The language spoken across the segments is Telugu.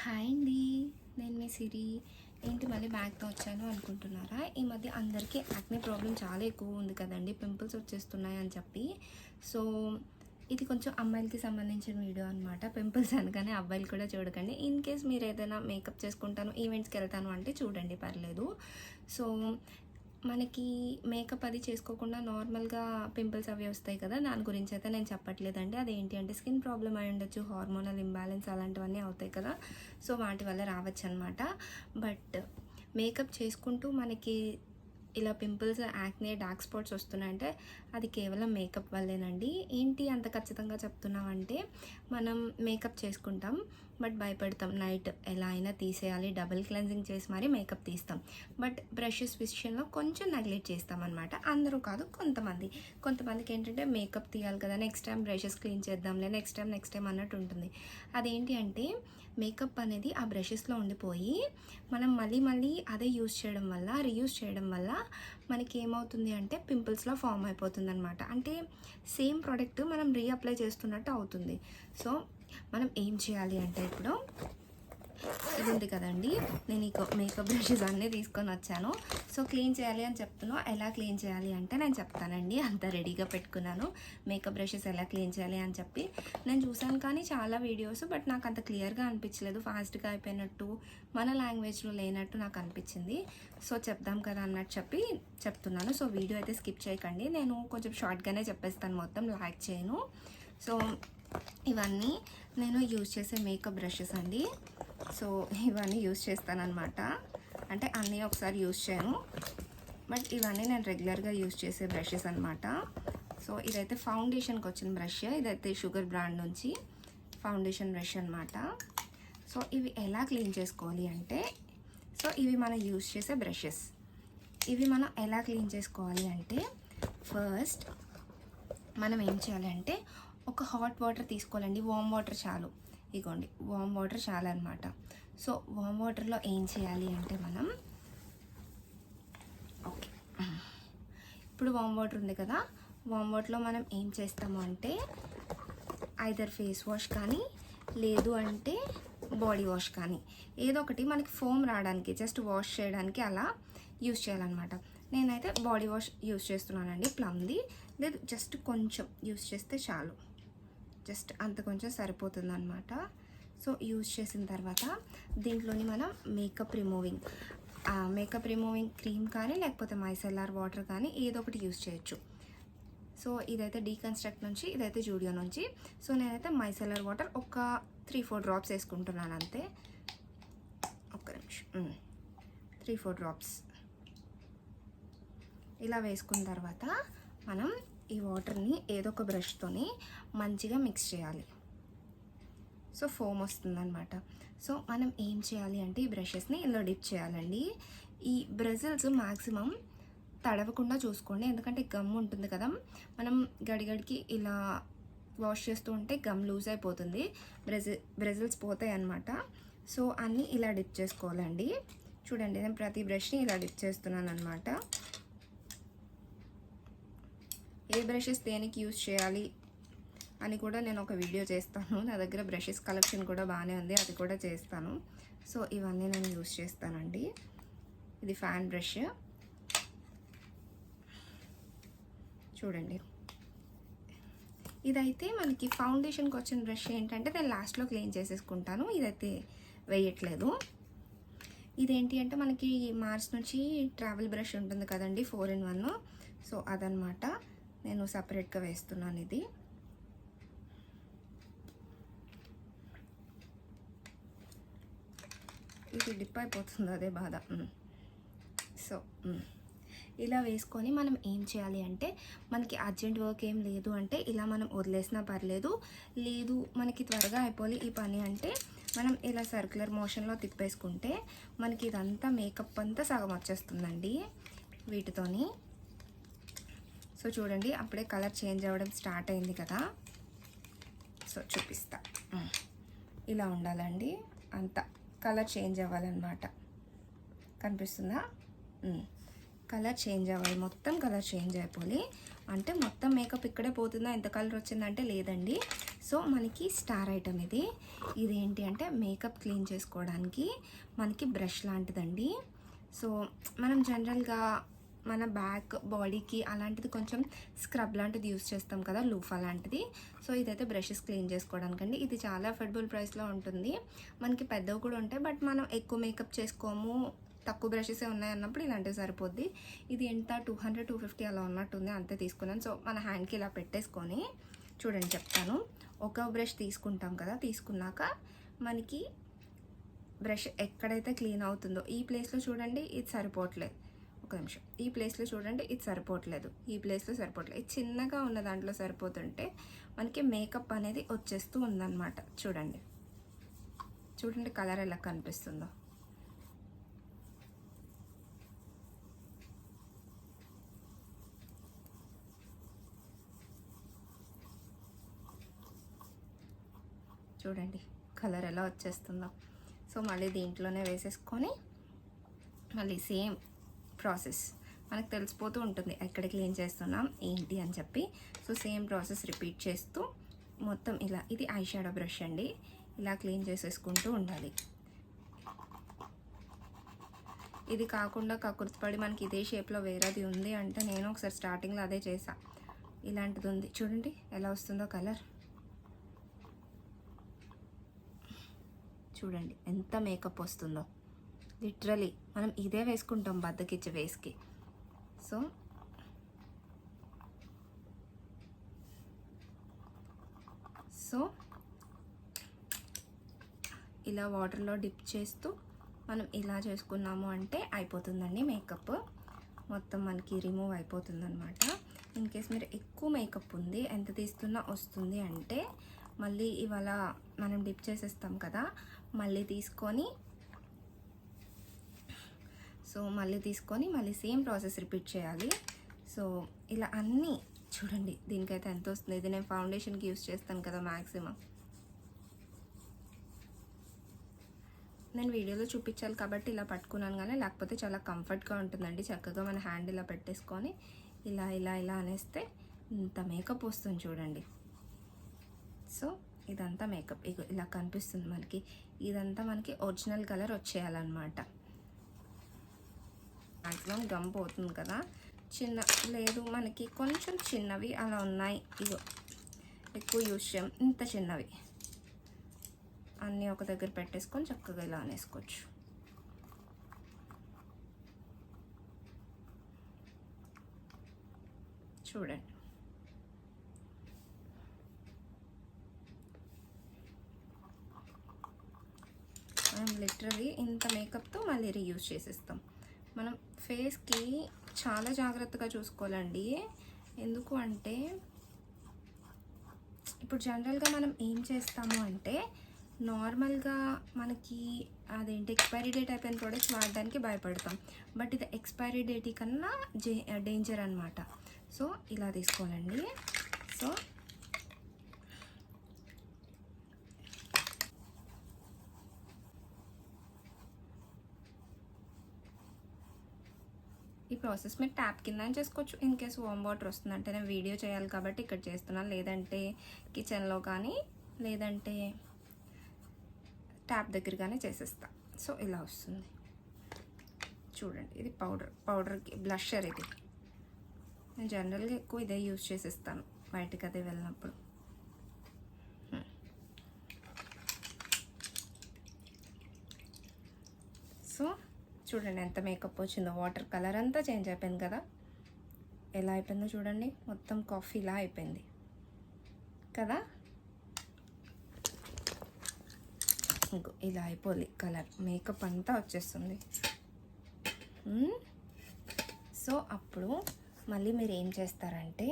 హాయ్ అండి, నేను మీ సిరి. ఏంటి మళ్ళీ బ్యాగ్తో వచ్చాను అనుకుంటున్నారా? ఈ మధ్య అందరికీ యాక్నే ప్రాబ్లం చాలా ఎక్కువ ఉంది కదండి, పింపుల్స్ వచ్చేస్తున్నాయి అని చెప్పి. సో ఇది కొంచెం అమ్మాయిలకి సంబంధించిన వీడియో అనమాట. పింపుల్స్ అనగానే అబ్బాయిలు కూడా చూడకండి. ఇన్ కేస్ మీరు ఏదైనా మేకప్ చేసుకుంటాను, ఈవెంట్స్కి వెళ్తాను అంటే చూడండి, పర్లేదు. సో మనకి మేకప్ అది చేసుకోకుండా నార్మల్గా పింపుల్స్ అవి వస్తాయి కదా, దాని గురించి అయితే నేను చెప్పట్లేదండి. అదేంటి అంటే స్కిన్ ప్రాబ్లం అయి ఉండొచ్చు, హార్మోనల్ ఇంబ్యాలెన్స్ అలాంటివన్నీ అవుతాయి కదా, సో వాటి వల్ల రావచ్చు అనమాట. బట్ మేకప్ చేసుకుంటూ మనకి ఇలా పింపుల్స్, యాక్నే, డార్క్ స్పాట్స్ వస్తున్నాయంటే అది కేవలం మేకప్ వల్లేనండి. ఏంటి అంత ఖచ్చితంగా చెప్తున్నామంటే, మనం మేకప్ చేసుకుంటాం బట్ భయపడతాం, నైట్ ఎలా అయినా తీసేయాలి, డబుల్ క్లెన్జింగ్ చేసి మరీ మేకప్ తీస్తాం. బట్ బ్రషెస్ విషయంలో కొంచెం నెగ్లెక్ట్ చేస్తామన్నమాట. అందరూ కాదు, కొంతమందికి ఏంటంటే మేకప్ తీయాలి కదా, నెక్స్ట్ టైం బ్రషెస్ క్లీన్ చేద్దాంలే, నెక్స్ట్ టైం అన్నట్టు ఉంటుంది. అదేంటి అంటే మేకప్ అనేది ఆ బ్రషెస్లో ఉండిపోయి మనం మళ్ళీ అదే రీయూజ్ చేయడం వల్ల మనకి ఏమవుతుంది అంటే పింపుల్స్లో ఫామ్ అయిపోతుంది అనమాట. అంటే సేమ్ ప్రోడక్ట్ మనం రీఅప్లై చేస్తున్నట్టు అవుతుంది. సో మనం ఏం చేయాలి అంటే, ఇప్పుడు ఇది ఉంది కదండి, నేను ఈ మేకప్ బ్రషెస్ అన్నీ తీసుకొని వచ్చాను. సో క్లీన్ చేయాలి అని చెప్తున్నాను. ఎలా క్లీన్ చేయాలి అంటే నేను చెప్తానండి, అంత రెడీగా పెట్టుకున్నాను. మేకప్ బ్రషెస్ ఎలా క్లీన్ చేయాలి అని చెప్పి నేను చూసాను, కానీ చాలా వీడియోస్, బట్ నాకు అంత క్లియర్గా అనిపించలేదు. ఫాస్ట్గా అయిపోయినట్టు, మన లాంగ్వేజ్లో లేనట్టు నాకు అనిపించింది. సో చెప్దాం కదా అన్నట్టు చెప్తున్నాను. సో వీడియో అయితే స్కిప్ చేయకండి, నేను కొంచెం షార్ట్గానే చెప్పేస్తాను, మొత్తం లాగ్ చేయను. సో ఇవన్నీ నేను యూజ్ చేసే మేకప్ బ్రషెస్ అండి. సో ఇవన్నీ యూజ్ చేస్తానన్నమాట. అంటే అన్నీ ఒకసారి యూజ్ చేయను, బట్ ఇవన్నీ నేను రెగ్యులర్గా యూజ్ చేసే బ్రషెస్ అనమాట. సో ఇదైతే ఫౌండేషన్కి వచ్చిన బ్రష్, ఇదైతే షుగర్ బ్రాండ్ నుంచి ఫౌండేషన్ బ్రష్ అనమాట. సో ఇవి ఎలా క్లీన్ చేసుకోవాలి అంటే, సో ఇవి మనం యూజ్ చేసే బ్రషెస్. ఇవి మనం ఎలా క్లీన్ చేసుకోవాలి అంటే, ఫస్ట్ మనం ఏం చేయాలి అంటే, ఒక హాట్ వాటర్ తీసుకోవాలండి. వామ్ వాటర్ చాలు, ఇగోండి వామ్ వాటర్ చాలు అనమాట. సో వామ్ వాటర్లో ఏం చేయాలి అంటే, మనం ఓకే, ఇప్పుడు వామ్ వాటర్ ఉంది కదా, వామ్ వాటర్లో మనం ఏం చేస్తాము అంటే, ఐదర్ ఫేస్ వాష్ కానీ, లేదు అంటే బాడీ వాష్ కానీ, ఏదో ఒకటి మనకి ఫోమ్ రావడానికి, జస్ట్ వాష్ చేయడానికి అలా యూజ్ చేయాలన్నమాట. నేనైతే బాడీ వాష్ యూజ్ చేస్తున్నానండి, ప్లమ్ది. లేదు జస్ట్ కొంచెం యూజ్ చేస్తే చాలు, జస్ట్ అంత కొంచెం సరిపోతుంది అనమాట. సో యూజ్ చేసిన తర్వాత దీంట్లోని మనం మేకప్ రిమూవింగ్ క్రీమ్ కానీ, లేకపోతే మైసెల్లార్ వాటర్ కానీ ఏదో ఒకటి యూజ్ చేయొచ్చు. సో ఇదైతే డీకన్స్ట్రక్ట్ నుంచి, ఇదైతే జూడియో నుంచి. సో నేనైతే మైసెల్లార్ వాటర్ ఒక 3-4 డ్రాప్స్ వేసుకుంటున్నాను అంతే. ఒక్క నిమిషం, 3-4 డ్రాప్స్ ఇలా వేసుకున్న తర్వాత మనం ఈ వాటర్ని ఏదో ఒక బ్రష్తోని మంచిగా మిక్స్ చేయాలి. సో ఫోమ్ వస్తుందన్నమాట. సో మనం ఏం చేయాలి అంటే, ఈ బ్రషెస్ని ఇందులో డిప్ చేయాలండి. ఈ బ్రజిల్స్ మ్యాక్సిమం తడవకుండా చూసుకోండి, ఎందుకంటే గమ్ ఉంటుంది కదా, మనం గడిగడికి ఇలా వాష్ చేస్తూ ఉంటే గమ్ లూజ్ అయిపోతుంది, బ్రెజిల్స్ పోతాయి అన్నమాట. సో అన్నీ ఇలా డిప్ చేసుకోవాలండి. చూడండి, నేను ప్రతి బ్రష్ని ఇలా డిప్ చేస్తున్నాను అనమాట. ఏ బ్రషెస్ దేనికి యూజ్ చేయాలి అని కూడా నేను ఒక వీడియో చేస్తాను. నా దగ్గర బ్రషెస్ కలెక్షన్ కూడా బాగానే ఉంది, అది కూడా చేస్తాను. సో ఇవన్నీ నేను యూజ్ చేస్తానండి. ఇది ఫ్యాన్ బ్రష్ చూడండి. ఇదైతే మనకి ఫౌండేషన్కి వచ్చిన బ్రష్ ఏంటంటే, నేను లాస్ట్లో క్లీన్ చేసేసుకుంటాను, ఇదైతే వేయట్లేదు. ఇదేంటి అంటే, మనకి మార్చ్ నుంచి ట్రావెల్ బ్రష్ ఉంటుంది కదండి, 4-in-1. సో అదనమాట, నేను సపరేట్గా వేస్తున్నాను. ఇది డిప్ అయిపోతుంది, అదే బాధ. సో ఇలా వేసుకొని మనం ఏం చేయాలి అంటే, మనకి అర్జెంట్ వర్క్ ఏం లేదు అంటే ఇలా మనం వదిలేసినా పర్లేదు. లేదు మనకి త్వరగా అయిపోవాలి ఈ పని అంటే, మనం ఇలా సర్క్యులర్ మోషన్లో తిప్పేసుకుంటే మనకి ఇదంతా మేకప్ అంతా సగం వచ్చేస్తుందండి వీటితోని. సో చూడండి, అప్పుడే కలర్ చేంజ్ అవ్వడం స్టార్ట్ అయింది కదా. సో చూపిస్తా, ఇలా ఉండాలండి, అంతా కలర్ చేంజ్ అవ్వాలన్నమాట. కనిపిస్తుందా? కలర్ చేంజ్ అవ్వాలి, మొత్తం కలర్ చేంజ్ అయిపోయి. అంటే మొత్తం మేకప్ ఇక్కడే పోతుందా, ఎంత కలర్ వచ్చిందంటే లేదండి. సో మనకి స్టార్ ఐటమ్ ఇది. ఇదేంటి అంటే మేకప్ క్లీన్ చేసుకోవడానికి మనకి బ్రష్ లాంటిదండి. సో మనం జనరల్గా మన బ్యాక్ బాడీకి అలాంటిది కొంచెం స్క్రబ్ లాంటిది యూస్ చేస్తాం కదా, లూఫా లాంటిది. సో ఇదైతే బ్రషెస్ క్లీన్ చేసుకోవడానికండి. ఇది చాలా అఫోర్డబుల్ ప్రైస్లో ఉంటుంది. మనకి పెద్దవి కూడా ఉంటాయి, బట్ మనం ఎక్కువ మేకప్ చేసుకోము, తక్కువ బ్రషెసే ఉన్నాయన్నప్పుడు ఇలాంటివి సరిపోద్ది. ఇది ఎంత 200-250 అలా ఉన్నట్టుంది, అంతే తీసుకున్నాను. సో మన హ్యాండ్కి ఇలా పెట్టేసుకొని చూడండి చెప్తాను. ఒక బ్రష్ తీసుకుంటాం కదా, తీసుకున్నాక మనకి బ్రష్ ఎక్కడైతే క్లీన్ అవుతుందో ఈ ప్లేస్లో చూడండి ఇది సరిపోవట్లేదు, ఒక నిమిషం, ఈ ప్లేస్లో చూడండి ఇది సరిపోవట్లేదు, ఈ ప్లేస్లో సరిపోవట్లేదు, ఇది చిన్నగా ఉన్న దాంట్లో సరిపోతుంటే మనకి మేకప్ అనేది వచ్చేస్తూ ఉందన్నమాట. చూడండి చూడండి కలర్ ఎలా కనిపిస్తుందో. చూడండి కలర్ ఎలా వచ్చేస్తుందో. సో మళ్ళీ దీంట్లోనే వేసేసుకొని మళ్ళీ సేమ్ ప్రాసెస్ మనకు తెలిసిపోతూ ఉంటుంది ఎక్కడ క్లీన్ చేస్తున్నాం ఏంటి అని చెప్పి. సో సేమ్ ప్రాసెస్ రిపీట్ చేస్తూ మొత్తం ఇలా, ఇది ఐ షాడో బ్రష్ అండి, ఇలా క్లీన్ చేసేసుకుంటూ ఉండాలి. ఇది కాకుండా కకుర్తిపడి మనకి ఇదే షేప్లో వేరేది ఉంది అంటే, నేను ఒకసారి స్టార్టింగ్లో అదే చేసా, ఇలాంటిది ఉంది చూడండి ఎలా వస్తుందో కలర్. చూడండి ఎంత మేకప్ వస్తుందో. లిటరలీ మనం ఇదే వేసుకుంటాం బద్దకిచ్చే వేస్కి. సో ఇలా వాటర్లో డిప్ చేస్తూ మనం ఇలా చేసుకున్నాము అంటే అయిపోతుందండి మేకప్. మొత్తం మనకి రిమూవ్ అయిపోతుందన్నమాట. ఇన్ కేస్ మీరు ఎక్కువ మేకప్ ఉంది, ఎంత తీస్తున్నా వస్తుంది అంటే మళ్ళీ ఇవాళ మనం డిప్ చేసేస్తాం కదా, మళ్ళీ తీసుకొని మళ్ళీ సేమ్ ప్రాసెస్ రిపీట్ చేయాలి. సో ఇలా అన్నీ చూడండి. దీనికైతే ఎంత వస్తుంది, ఇది నేను ఫౌండేషన్కి యూస్ చేస్తాను కదా మ్యాక్సిమం. నేను వీడియోలో చూపించాలి కాబట్టి ఇలా పట్టుకున్నాను, కానీ లేకపోతే చాలా కంఫర్ట్గా ఉంటుందండి. చక్కగా మన హ్యాండ్ ఇలా పెట్టేసుకొని ఇలా ఇలా ఇలా అనేస్తే ఇంత మేకప్ వస్తుంది చూడండి. సో ఇదంతా మేకప్ ఇలా కనిపిస్తుంది మనకి. ఇదంతా మనకి ఒరిజినల్ కలర్ వచ్చేయాలన్నమాట. మ్యాక్సిమం గమ్ పోతుంది కదా, చిన్న లేదు మనకి కొంచెం చిన్నవి అలా ఉన్నాయి. ఇగో ఎక్కువ యూజ్ చేయం, ఇంత చిన్నవి అన్నీ ఒక దగ్గర పెట్టేసుకొని చక్కగా ఇలా అనేసుకోవచ్చు. చూడండి మనం లిటరలీ ఇంత మేకప్తో మళ్ళీ రీయూజ్ చేసేస్తాం. మనం ఫేస్కి చాలా జాగ్రత్తగా చూసుకోవాలండి. ఎందుకు అంటే ఇప్పుడు జనరల్గా మనం ఏం చేస్తాము అంటే, నార్మల్గా మనకి అదేంటి ఎక్స్పైరీ డేట్ అయిపోయిన ప్రోడక్ట్స్ వాడడానికి భయపడతాం, బట్ ఇది ఎక్స్పైరీ డేట్ కన్నా డేంజర్ అనమాట. సో ఇలా తీసుకోవాలండి. సో ఈ ప్రాసెస్ మీరు ట్యాప్ కింద చేసుకోవచ్చు. ఇన్ కేస్ వామ్ వాటర్ వస్తుందంటే, నేను వీడియో చేయాలి కాబట్టి ఇక్కడ చేస్తున్నాను, లేదంటే కిచెన్లో కానీ లేదంటే ట్యాప్ దగ్గరగానే చేసేస్తా. సో ఇలా వస్తుంది చూడండి. ఇది పౌడర్కి బ్లషర్. ఇది నేను జనరల్గా ఎక్కువ ఇదే యూజ్ చేసేస్తాను బయటకు అదే వెళ్ళినప్పుడు. సో చూడండి ఎంత మేకప్ వచ్చిందో. వాటర్ కలర్ అంతా చేంజ్ అయిపోయింది కదా, ఎలా అయిపోయిందో చూడండి. మొత్తం కాఫీలా అయిపోయింది కదా. ఇంకో ఇలా అయిపోయి కలర్, మేకప్ అంతా వచ్చేస్తుంది. సో అప్పుడు మళ్ళీ మీరు ఏం చేస్తారంటే,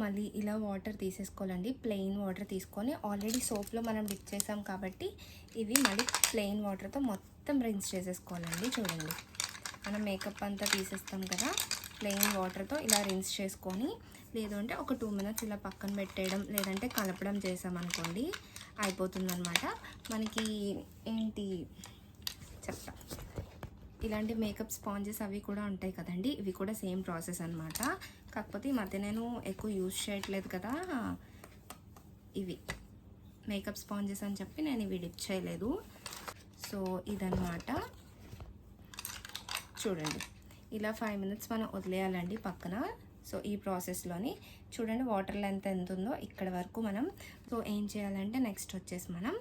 మళ్ళీ ఇలా వాటర్ తీసేసుకోవాలండి. ప్లెయిన్ వాటర్ తీసుకొని, ఆల్రెడీ సోప్లో మనం డిప్ చేసాం కాబట్టి ఇవి మళ్ళీ ప్లెయిన్ వాటర్తో మొత్తం రిన్స్ చేసేసుకోవాలండి. చూడండి మనం మేకప్ అంతా తీసేస్తాం కదా, ప్లెయిన్ వాటర్తో ఇలా రిన్స్ చేసుకొని, లేదంటే ఒక 2 minutes ఇలా పక్కన పెట్టేయడం, లేదంటే కలపడం చేసామనుకోండి అయిపోతుందన్నమాట. మనకి ఏంటి చెప్తా, ఇలాంటి మేకప్ స్పాంజెస్ అవి కూడా ఉంటాయి కదండి, ఇవి కూడా సేమ్ ప్రాసెస్ అనమాట. కాకపోతే ఈ మధ్య నేను ఎక్కువ యూజ్ చేయట్లేదు కదా, ఇవి మేకప్ స్పాంజెస్ అని చెప్పి నేను ఇవి డిప్ చేయలేదు. సో ఇదన్నమాట. చూడండి, ఇలా 5 minutes మనం వదిలేయాలండి పక్కన. సో ఈ ప్రాసెస్లోని చూడండి వాటర్ లెంత్ ఎంత ఉందో ఇక్కడ వరకు మనం. సో ఏం చేయాలంటే నెక్స్ట్ వచ్చేసి మనం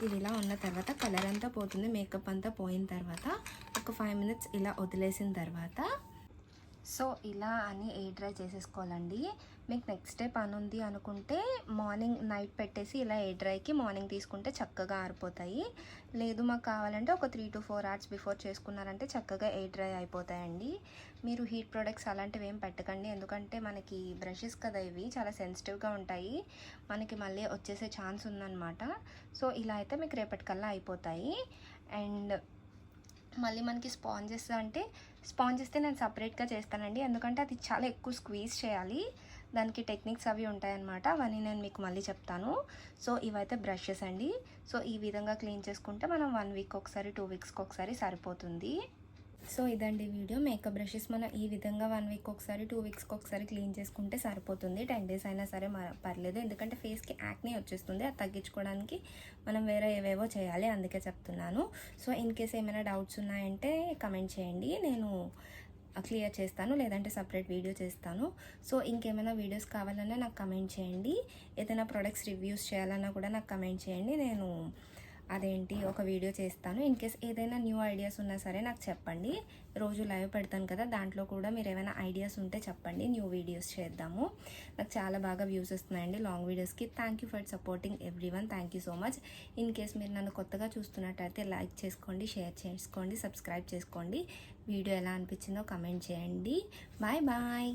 ఇది ఇలా ఉన్న తర్వాత కలర్ అంతా పోతుంది, మేకప్ అంతా పోయిన తర్వాత ఒక 5 minutes ఇలా వదిలేసిన తర్వాత సో ఇలా అని ఎయిర్ డ్రై చేసేసుకోవాలండి. మీకు నెక్స్ట్ డే పని ఉంది అనుకుంటే మార్నింగ్ నైట్ పెట్టేసి ఇలా ఎయిర్ డ్రైకి మార్నింగ్ తీసుకుంటే చక్కగా ఆరిపోతాయి. లేదు మాకు కావాలంటే ఒక 3 to 4 hours బిఫోర్ చేసుకున్నారంటే చక్కగా ఎయిర్ డ్రై అయిపోతాయండి. మీరు హీట్ ప్రొడక్ట్స్ అలాంటివి ఏం పెట్టకండి, ఎందుకంటే మనకి బ్రషెస్ కదా ఇవి చాలా సెన్సిటివ్గా ఉంటాయి, మనకి మళ్ళీ వచ్చేసే ఛాన్స్ ఉందన్నమాట. సో ఇలా అయితే మీకు రేపటికల్లా అయిపోతాయి. అండ్ మళ్ళీ మనకి స్పాంజెస్ అంటే స్పాంజెస్తే నేను సపరేట్గా చేస్తానండి, ఎందుకంటే అది చాలా ఎక్కువ స్క్వీజ్ చేయాలి, దానికి టెక్నిక్స్ అవి ఉంటాయన్నమాట, అవన్నీ నేను మీకు మళ్ళీ చెప్తాను. సో ఇవైతే బ్రషెస్ అండి. సో ఈ విధంగా క్లీన్ చేసుకుంటే మనం 1 week ఒకసారి 2 weeksకి ఒకసారి సరిపోతుంది. సో ఇదండి వీడియో. మేకప్ బ్రషెస్ మనం ఈ విధంగా 1 week ఒకసారి 2 weeksకి ఒకసారి క్లీన్ చేసుకుంటే సరిపోతుంది. 10 days అయినా సరే పర్లేదు, ఎందుకంటే ఫేస్కి యాక్నే వచ్చేస్తుంది, అది తగ్గించుకోవడానికి మనం వేరే ఏవేవో చేయాలి, అందుకే చెప్తున్నాను. సో ఇన్ కేస్ ఏమైనా డౌట్స్ ఉన్నాయంటే కమెంట్ చేయండి, నేను క్లియర్ చేస్తాను, లేదంటే సపరేట్ వీడియో చేస్తాను. సో ఇంకేమైనా వీడియోస్ కావాలన్నా నాకు కమెంట్ చేయండి, ఏదైనా ప్రొడక్ట్స్ రివ్యూస్ చేయాలన్నా కూడా నాకు కమెంట్ చేయండి, నేను అదేంటి ఒక వీడియో చేస్తాను. ఇన్ కేస్ ఏదైనా న్యూ ఐడియాస్ ఉన్నా సరే నాకు చెప్పండి, రోజు లైవ్ పెడతాను కదా, దాంట్లో కూడా మీరు ఏమైనా ఐడియాస్ ఉంటే చెప్పండి, న్యూ వీడియోస్ చేద్దాము. నాకు చాలా బాగా వ్యూస్ వస్తున్నాయండి లాంగ్ వీడియోస్కి. Thank you for supporting everyone, thank you so much. In case మీరు నన్ను కొత్తగా చూస్తున్నట్టయితే లైక్ చేసుకోండి, షేర్ చేసుకోండి, సబ్స్క్రైబ్ చేసుకోండి. వీడియో ఎలా అనిపించిందో కమెంట్ చేయండి. Bye bye.